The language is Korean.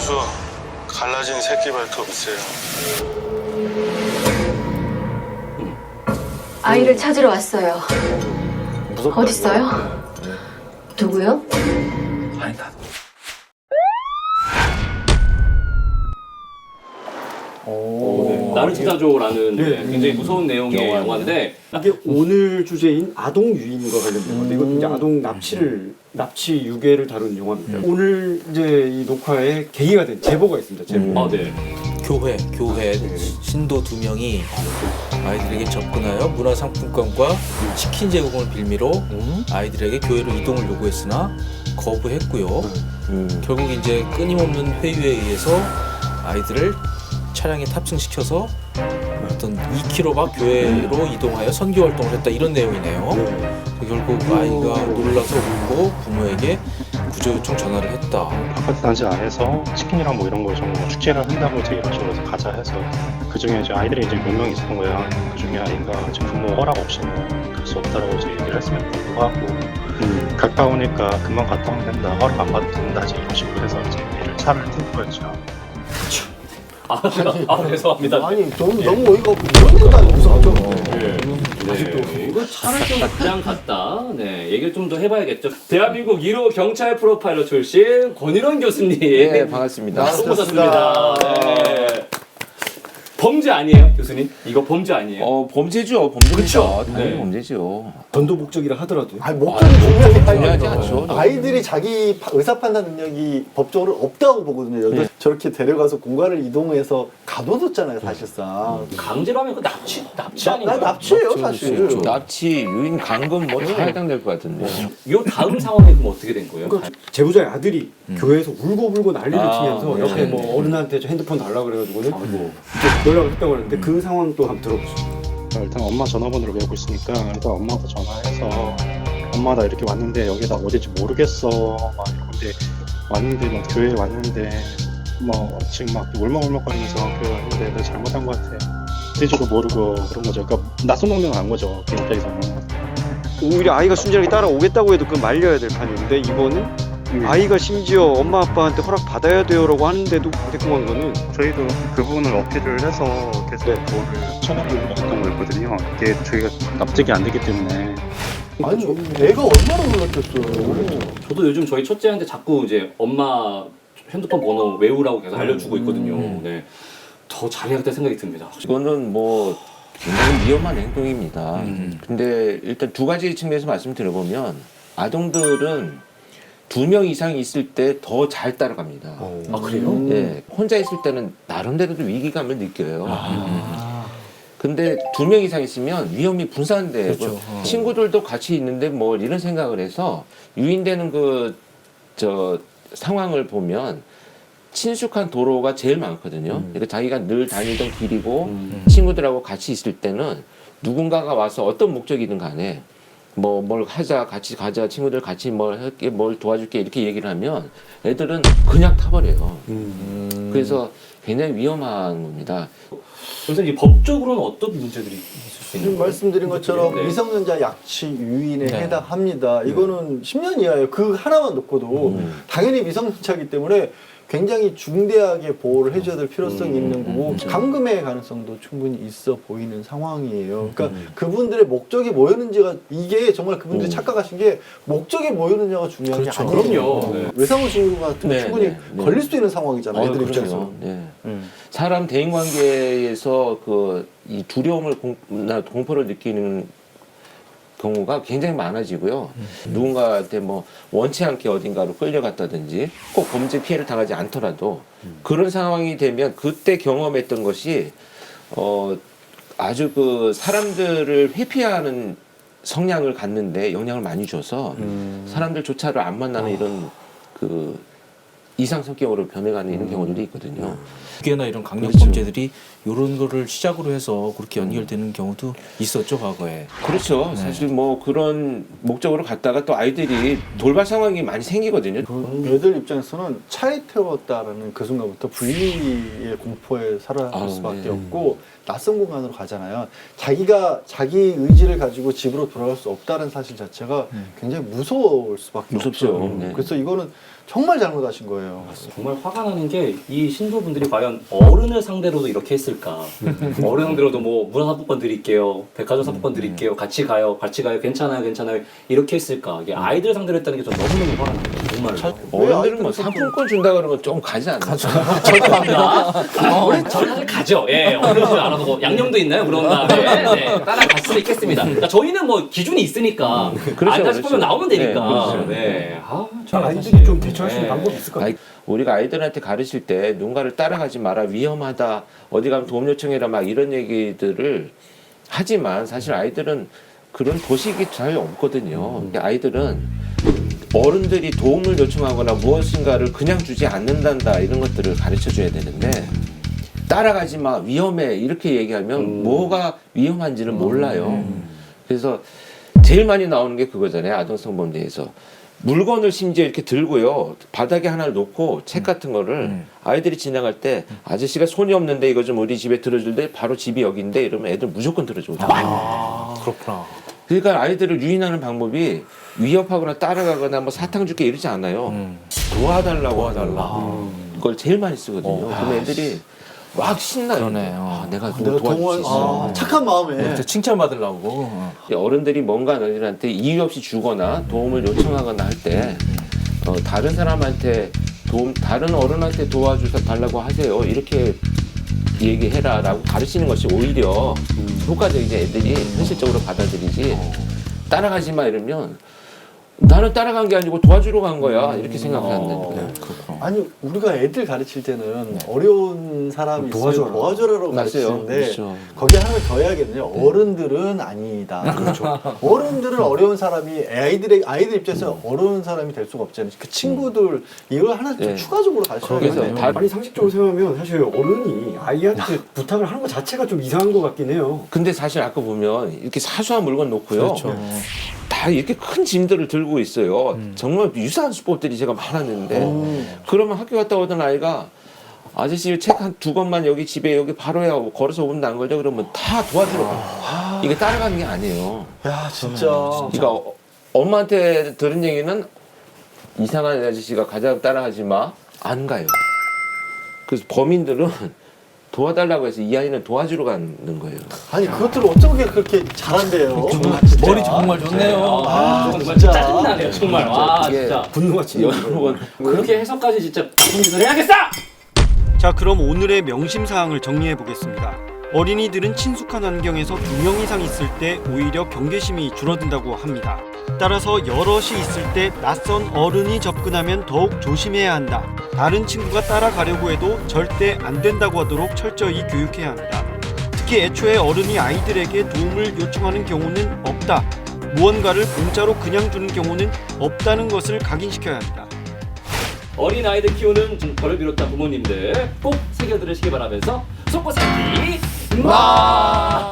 교수, 갈라진 새끼 발톱 있어요. 아이를 찾으러 왔어요. 무섭다. 어딨어요? 누구요? 아니다. 나를 찾아줘라는 네. 굉장히 무서운 내용의 영화인데 이게 오늘 주제인 아동 유인과 관련된 건데 이것도 이제 아동 납치 유괴를 다루는 영화입니다. 오늘 이제 이 녹화에 계기가 된 제보가 있습니다. 제보. 아, 네. 교회 신도 2명이 아이들에게 접근하여 문화상품권과 치킨 제공을 빌미로 아이들에게 교회로 이동을 요구했으나 거부했고요. 결국 이제 끊임없는 회유에 의해서 아이들을 차량에 탑승시켜서 어떤 2km 교회로 이동하여 선교 활동을 했다 이런 내용이네요. 결국 아이가 놀라서 울고 부모에게 구조 요청 전화를 했다. 아파트 단지 안에서 치킨이랑 뭐 이런 거 좀 축제를 한다고 이제 이런 식으로 가자 해서 그 중에 이제 아이들이 이제 몇 명 있었던 거야. 그 중에 아이가 이제 부모 허락 없이는 갈 수 없다라고 이제 얘기를 했음에도 불구하고 가까우니까 금방 갔다 오면 된다. 허락 안 받아도 된다. 이제 이런 식으로 해서 이제 얘를 차를 태운 거였죠. 죄송합니다. 아니 너무 어이가 없고 이런 것도 아니고 무섭죠. 네. 이거 차를 좀 그냥 갔다. 네, 얘기를 좀 더 해봐야겠죠. 대한민국 1호 경찰 프로파일러 출신 권일원 교수님. 네, 반갑습니다. 또 오셨습니다. 네. 범죄 아니에요, 교수님? 이거 범죄 아니에요? 범죄죠. 범죄죠. 그쵸? 당연히 네. 범죄죠. 전도 목적이라 하더라도요. 아니 목적이 중요하지 중요하지 않죠. 아이들이 자기 의사 판단 능력이 법적으로 없다고 보거든요. 네. 저렇게 데려가서 공간을 이동해서 가둬뒀잖아요, 사실상. 강제로 하면 그 납치 나 아닌가요? 납치예요, 사실. 그렇죠. 납치, 유인, 감금 뭐 다 해당될 것 같은데. 요 다음 상황이 그럼 어떻게 된 거예요? 그러니까 제보자의 아들이 교회에서 울고 난리를 치면서 네. 옆에 뭐 어른한테 저 핸드폰 달라 그래가지고는 이제 연락을 했다고 하는데 그 상황 또 한번 들어보시죠. 일단 엄마 전화번호를 외우고 있으니까 일단 엄마한테 전화해서 엄마 나 이렇게 왔는데 여기다 어딘지 모르겠어 막 이런데 왔는데 막 교회에 왔는데 뭐 지금 막 울먹울먹거리면서 교회 왔는데 내가 잘못한 것 같아 어딘지도 모르고 그런 거죠. 그러니까 낯선 동네는 안 거죠 그 입장에서는. 오히려 아이가 순진하게 따라오겠다고 해도 그건 말려야 될 판인데 이거는 아이가 심지어 엄마 아빠한테 허락 받아야 돼요라고 하는데도 대꾸한 거는 저희도 그 부분을 어필을 해서 계속 그거를 쳐내려고 했던 거였거든요. 이게 저희가 납득이 안 되기 때문에. 아니 애가 얼마나 놀랐겠어요. 저도 요즘 저희 첫째한테 자꾸 이제 엄마 핸드폰 번호 외우라고 계속 알려주고 있거든요. 네. 더 잘해야겠다 생각이 듭니다. 이거는 뭐 굉장히 위험한 행동입니다. 근데 일단 두 가지 측면에서 말씀드려보면 아동들은 2명 이상 있을 때 더 잘 따라갑니다. 아, 그래요? 네, 혼자 있을 때는 나름대로도 위기감을 느껴요. 근데 2명 이상 있으면 위험이 분산돼. 그렇죠. 친구들도 같이 있는데 뭐 이런 생각을 해서 유인되는 상황을 보면 친숙한 도로가 제일 많거든요. 그러니까 자기가 늘 다니던 길이고 친구들하고 같이 있을 때는 누군가가 와서 어떤 목적이든 간에 뭐 뭘 하자, 같이 가자, 친구들 같이 뭘 할게, 뭘 도와줄게 이렇게 얘기를 하면 애들은 그냥 타버려요. 그래서 굉장히 위험한 겁니다. 그래서 이 법적으로는 어떤 문제들이 있을 수 있는 지금 거예요? 말씀드린 것처럼 네. 미성년자 약취 유인에 네. 해당합니다. 이거는 10년 이하예요. 그 하나만 놓고도 당연히 미성년자이기 때문에 굉장히 중대하게 보호를 해줘야 될 필요성이 있는 거고 감금의 가능성도 충분히 있어 보이는 상황이에요. 그러니까 그분들의 목적이 뭐였는지가 이게 정말 그분들이 착각하신 게 목적이 뭐였느냐가 중요한 그렇죠. 게 아니에요. 그럼요. 네. 외상후 증후 같은 거 네, 충분히 네, 네. 걸릴 수도 있는 상황이잖아요. 애들 그럼요. 입장에서. 네. 사람 대인 관계에서 이 두려움을 공포를 느끼는 경우가 굉장히 많아지고요. 누군가한테 뭐 원치 않게 어딘가로 끌려갔다든지 꼭 범죄 피해를 당하지 않더라도 그런 상황이 되면 그때 경험했던 것이 아주 그 사람들을 회피하는 성향을 갖는데 영향을 많이 줘서 사람들조차를 안 만나는 이런 그 이상 성격으로 변해가는 이런 경우들이 있거든요. 유괴나 이런 강력 그렇죠. 범죄들이 이런 거를 시작으로 해서 그렇게 연결되는 경우도 있었죠 과거에. 그렇죠. 사실 뭐 그런 목적으로 갔다가 또 아이들이 돌발 상황이 많이 생기거든요. 애들 입장에서는 차에 태웠다라는 그 순간부터 분리의 공포에 살아갈 수밖에 네. 없고 낯선 공간으로 가잖아요. 자기가 자기 의지를 가지고 집으로 돌아갈 수 없다는 사실 자체가 굉장히 무서울 수밖에 무섭죠. 없어요. 네. 그래서 이거는 정말 잘못하신 거예요. 정말 화가 나는 게 이 신도분들이 과연 어른을 상대로도 이렇게 했을까? 어른 상대로도 뭐 문화상품권 드릴게요, 백화점 상품권 드릴게요, 같이 가요, 괜찮아요, 괜찮아요 이렇게 했을까? 이게 아이들 상대로 했다는 게 좀 너무너무 화가 나요. 정말로. 어른들은 뭐 상품권 준다 그러면 좀 가지 않나? 저도 갑니다. 저는 사실 가죠. 예, 어른들 알아보고 양념도 있나요? 그런 다음에 네, 따라갈 수도 있겠습니다. 그러니까 저희는 뭐 기준이 있으니까 그렇죠, 안다 싶으면 그렇죠. 나오면 되니까. 네, 그렇죠. 네. 아, 아이들이 좀 대처할 수 있는 방법이 있을까요? 아이, 우리가 아이들한테 가르칠 때 누군가를 따라가지 마라, 위험하다, 어디 가면 도움 요청해라 막 이런 얘기들을 하지만 사실 아이들은 그런 도식이 잘 없거든요. 아이들은 어른들이 도움을 요청하거나 무엇인가를 그냥 주지 않는단다 이런 것들을 가르쳐 줘야 되는데 따라가지 마, 위험해 이렇게 얘기하면 뭐가 위험한지를 몰라요. 그래서 제일 많이 나오는 게 그거잖아요. 아동성범죄에서 물건을 심지어 이렇게 들고요, 바닥에 하나를 놓고 책 같은 거를 아이들이 지나갈 때 아저씨가 손이 없는데 이거 좀 우리 집에 들어줄 때 바로 집이 여기인데 이러면 애들 무조건 들어줘. 그렇구나. 그러니까 아이들을 유인하는 방법이 위협하거나 따라가거나 뭐 사탕 줄게 이러지 않아요. 도와달라고 그걸 제일 많이 쓰거든요. 그럼 애들이 막 신나요. 그러네. 내가 내가 도와줄 수 있어. 착한 마음에 칭찬받으려고. 어른들이 뭔가 아이들한테 이유 없이 주거나 도움을 요청하거나 할 때 다른 사람한테 다른 어른한테 도와달라고 하세요 이렇게 얘기해라라고 가르치는 것이 오히려 효과적이지. 애들이 현실적으로 받아들이지. 따라가지 마 이러면 나는 따라간 게 아니고 도와주러 간 거야 이렇게 생각하는 거예요. 아니 우리가 애들 가르칠 때는 어려운 사람이 도와줘라. 있으면 도와줘라라고 맞아요. 가르치는데 그렇죠. 거기에 하나 더 해야겠네요. 어른들은 아니다. 그렇죠. 어른들은 어려운 사람이 아이들 입장에서 어려운 사람이 될 수가 없잖아요. 그 친구들 이걸 하나 좀 네. 추가적으로 가르쳐야 그래서 되겠네요. 다- 아니 상식적으로 생각하면 사실 어른이 아이한테 부탁을 하는 것 자체가 좀 이상한 것 같긴 해요. 근데 사실 아까 보면 이렇게 사소한 물건 놓고요. 다 이렇게 큰 짐들을 들고 있어요. 정말 유사한 수법들이 제가 많았는데 그러면 학교 갔다 오던 아이가 아저씨 책 한 2권만 여기 집에 여기 바로야 하고 걸어서 오면 안 걸려 그러면 다 도와주러 가. 이게 따라가는 게 아니에요. 야 진짜. 그러니까 엄마한테 들은 얘기는 이상한 아저씨가 가자 따라하지 마. 안 가요. 그래서 범인들은 도와달라고 해서 이 아이는 도와주러 가는 거예요. 아니 그것들을 어떻게 그렇게 잘한대요? 머리 정말 좋네요. 정말 짜증나네요. 정말. 와, 이게 진짜. 분노가 진짜. 여러분 그렇게 해석까지 진짜 나쁜 짓을 해야겠어! 자, 그럼 오늘의 명심 사항을 정리해 보겠습니다. 어린이들은 친숙한 환경에서 2명 이상 있을 때 오히려 경계심이 줄어든다고 합니다. 따라서 여럿이 있을 때 낯선 어른이 접근하면 더욱 조심해야 한다. 다른 친구가 따라가려고 해도 절대 안 된다고 하도록 철저히 교육해야 합니다. 특히 애초에 어른이 아이들에게 도움을 요청하는 경우는 없다. 무언가를 공짜로 그냥 주는 경우는 없다는 것을 각인시켜야 합니다. 어린 아이들 키우는 저를 비롯한 부모님들 꼭 새겨 들으시기 바라면서 속고 살기 마!